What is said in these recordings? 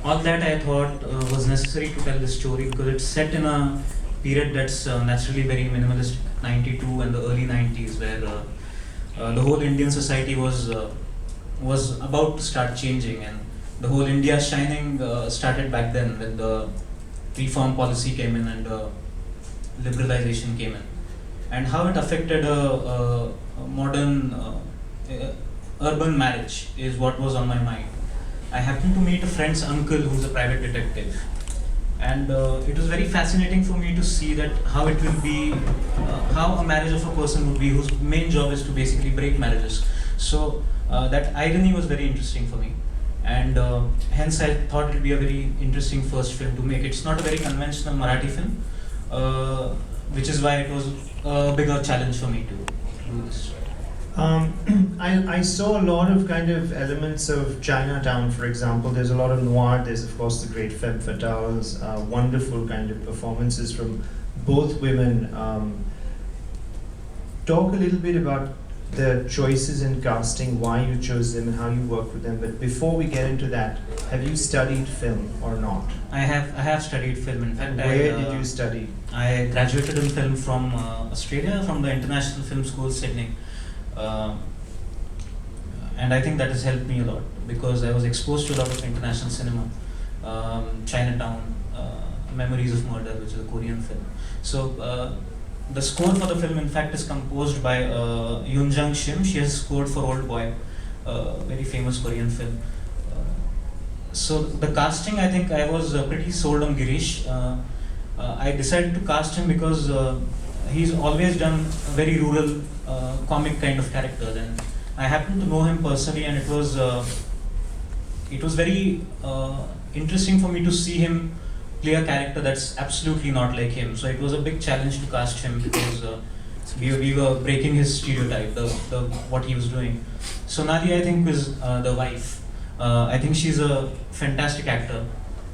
all that I thought was necessary to tell this story because it's set in a period that's naturally very minimalistic, 92 and the early 90s, where the whole Indian society was about to start changing, and the whole India shining started back then when the reform policy came in and liberalization came in, and how it affected a modern urban marriage is what was on my mind. I happened to meet a friend's uncle who's a private detective, and it was very fascinating for me to see that how it will be, how a marriage of a person would be whose main job is to basically break marriages. So that irony was very interesting for me, and hence I thought it would be a very interesting first film to make. It's not a very conventional Marathi film, which is why it was a bigger challenge for me to do this. I saw a lot of kind of elements of Chinatown, for example. There's a lot of noir. There's, of course, the great femme fatales, wonderful kind of performances from both women. Talk a little bit about the choices in casting, why you chose them and how you worked with them. But before we get into that, have you studied film or not? I have studied film. In fact, where did you study? I graduated in film from Australia, from the International Film School, Sydney. And I think that has helped me a lot because I was exposed to a lot of international cinema, Chinatown, Memories of Murder, which is a Korean film. So the score for the film, in fact, is composed by Yoon Jung Shim. She has scored for Old Boy, very famous Korean film. So the casting, I think I was pretty sold on Girish. I decided to cast him because he's always done very rural, comic kind of characters, and I happened to know him personally, and it was very interesting for me to see him play a character that's absolutely not like him. So it was a big challenge to cast him because we were breaking his stereotype, the what he was doing. So Nadi, I think, is the wife. I think she's a fantastic actor,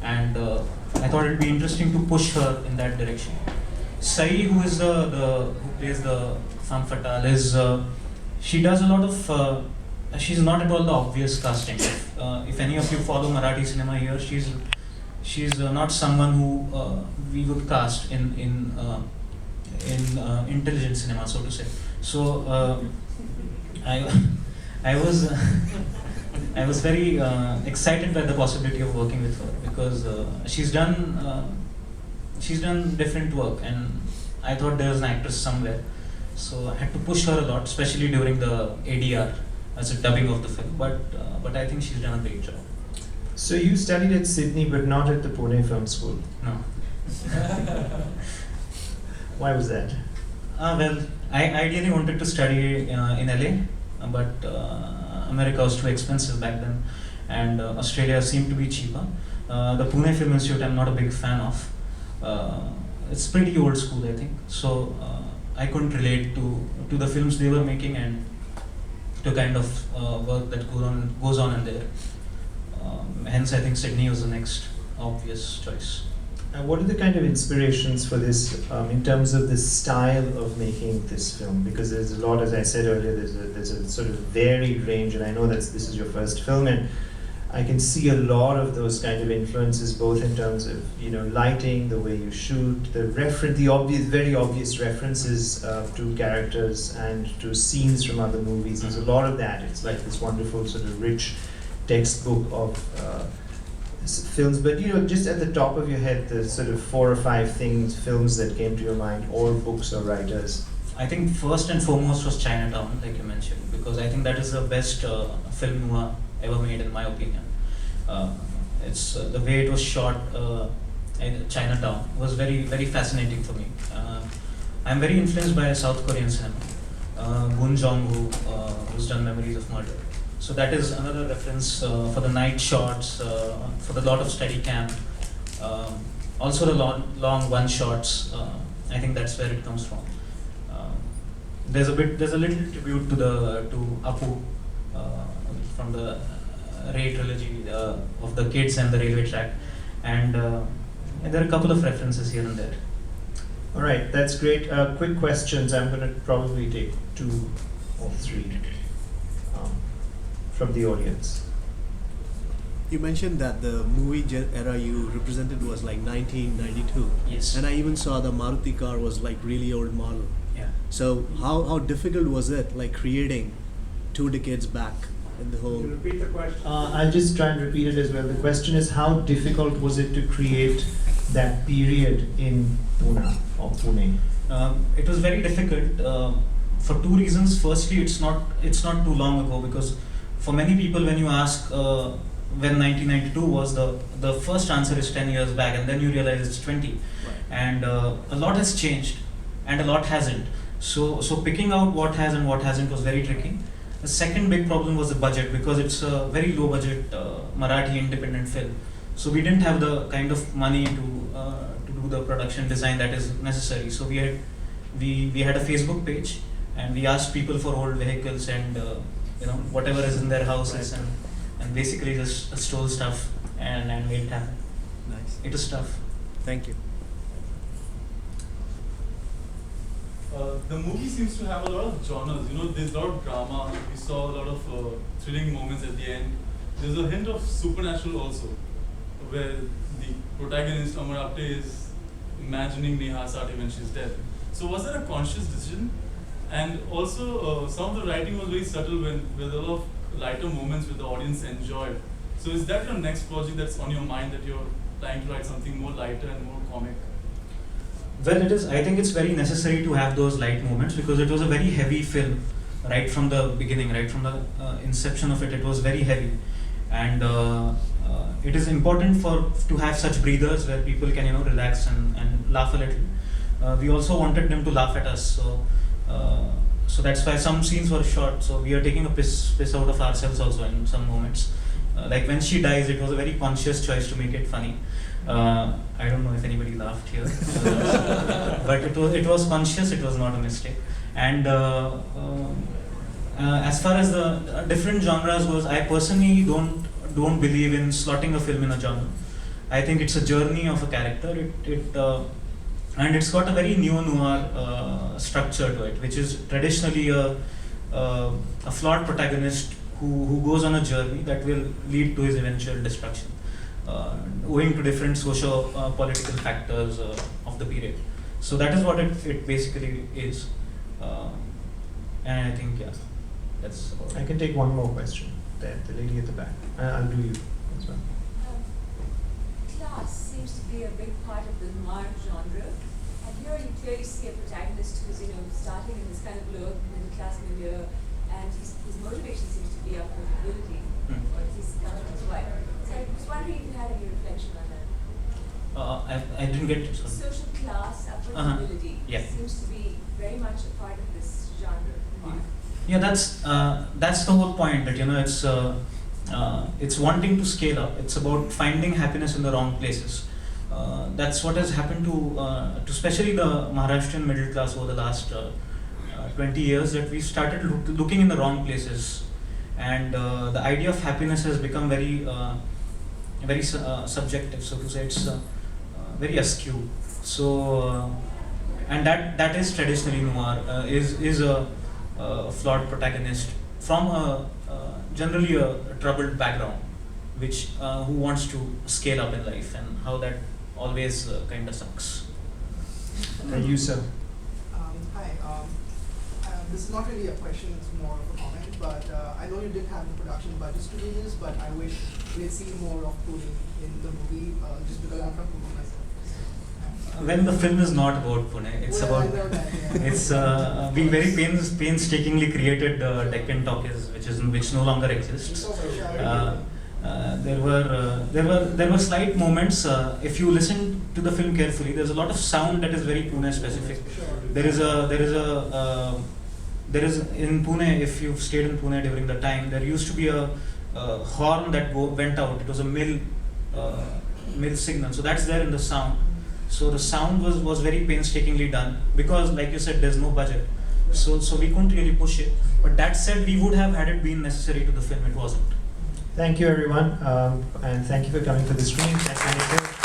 and I thought it'd be interesting to push her in that direction. Sai, who is who plays the femme fatale, is she does a lot of. She's not at all the obvious casting. If any of you follow Marathi cinema here, she's not someone who we would cast in intelligent cinema, so to say. So I was very excited by the possibility of working with her because she's done different work, and I thought there was an actress somewhere. So I had to push her a lot, especially during the ADR, as a dubbing of the film. But I think she's done a great job. So you studied at Sydney, but not at the Pune Film School. No. Why was that? Well, I ideally wanted to study in LA, but America was too expensive back then, and Australia seemed to be cheaper. The Pune Film Institute, I'm not a big fan of. It's pretty old school, I think. So I couldn't relate to the films they were making and to kind of work that goes on in there. Hence, I think Sydney was the next obvious choice. And what are the kind of inspirations for this in terms of the style of making this film? Because there's a lot, as I said earlier, there's a sort of varied range, and I know that this is your first film, and I can see a lot of those kind of influences, both in terms of lighting, the way you shoot, the obvious, very obvious references to characters and to scenes from other movies. There's a lot of that. It's like this wonderful sort of rich textbook of films. But just at the top of your head, the sort of 4 or 5 films that came to your mind, or books or writers. I think first and foremost was Chinatown, like you mentioned, because I think that is the best film noir ever made, in my opinion. It's the way it was shot in Chinatown was very, very fascinating for me. I'm very influenced by South Korean cinema. Boon Jong-ho, who's done Memories of Murder. So that is another reference for the night shots, for the lot of steady cam, also the long one shots. I think that's where it comes from. There's a little tribute to Apu from the Ray trilogy of the kids and the railway track, and there are a couple of references here and there. All right, that's great. Quick questions. I'm going to probably take 2 or 3 from the audience. You mentioned that the movie era you represented was like 1992. Yes. And I even saw the Maruti car was like really old model. Yeah. So how difficult was it, like creating 2 decades back in the Can you whole? repeat the question? I'll just try and repeat it as well. The question is, how difficult was it to create that period in Pune? It was very difficult for 2 reasons. Firstly, it's not too long ago, because for many people, when you ask when 1992 was, the first answer is 10 years back, and then you realize it's 20. Right. And a lot has changed and a lot hasn't. So picking out what has and what hasn't was very tricky. The second big problem was the budget, because it's a very low budget Marathi independent film. So we didn't have the kind of money to do the production design that is necessary. So we had a Facebook page, and we asked people for old vehicles and whatever is in their houses, and basically just stole stuff and made it happen. Nice. It was tough. Thank you. The movie seems to have a lot of genres. There's a lot of drama. We saw a lot of thrilling moments at the end. There's a hint of supernatural also, where the protagonist Amar Apte is imagining Neha Sate when she's dead. So was that a conscious decision? And also, some of the writing was very subtle, with a lot of lighter moments which the audience enjoyed. So is that your next project that's on your mind, that you're trying to write something more lighter and more comic? Well, it is. I think it's very necessary to have those light moments, because it was a very heavy film, right from the beginning, right from the inception of it. It was very heavy, and it is important to have such breathers where people can relax and laugh a little. We also wanted them to laugh at us, so that's why some scenes were short. So we are taking a piss out of ourselves also in some moments. Like when she dies, it was a very conscious choice to make it funny. I don't know if anybody laughed here, but it was conscious. It was not a mistake. And as far as the different genres goes, I personally don't believe in slotting a film in a genre. I think it's a journey of a character. And it's got a very neo-noir structure to it, which is traditionally a flawed protagonist who goes on a journey that will lead to his eventual destruction, owing to different socio-political factors of the period. So that is what it basically is. And I think, that's about it. I can take one more question. There, the lady at the back. I'll do you as well. Class seems to be a big part of the noir genre, and here you clearly see a protagonist who's starting in this kind of low middle class milieu, and his motivation seems to be affordability, or at least that's why. So I was wondering if you had any reflection on that. I didn't get it. Sorry. Social class affordability Yeah. seems to be very much a part of this genre. Noir. Yeah, that's the whole point. That it's wanting to scale up. It's about finding happiness in the wrong places. That's what has happened to especially the Maharashtrian middle class over the last 20 years. That we started looking in the wrong places, and the idea of happiness has become very subjective. So to say, it's very askew. So and that is traditionally noir. Is a flawed protagonist from generally a troubled background, which who wants to scale up in life, and how that always kind of sucks. You, sir. Hi. This is not really a question, it's more of a comment, but I know you did have the production budgets to do this, but I wish we had seen more of Pune in the movie, just because I'm from Pune myself. When the film is not about Pune, it's Well, I about know that, yeah. it's we very painstakingly created Deccan Talkies, which no longer exists. There were slight moments. If you listen to the film carefully, there's a lot of sound that is very Pune specific. There is in Pune. If you've stayed in Pune during the time, there used to be a horn that went out. It was a mill signal. So that's there in the sound. So the sound was very painstakingly done, because, like you said, there's no budget. So we couldn't really push it. But that said, we would have had it been necessary to the film. It wasn't. Thank you, everyone, and thank you for coming to the screen. Thank you, Nikhil.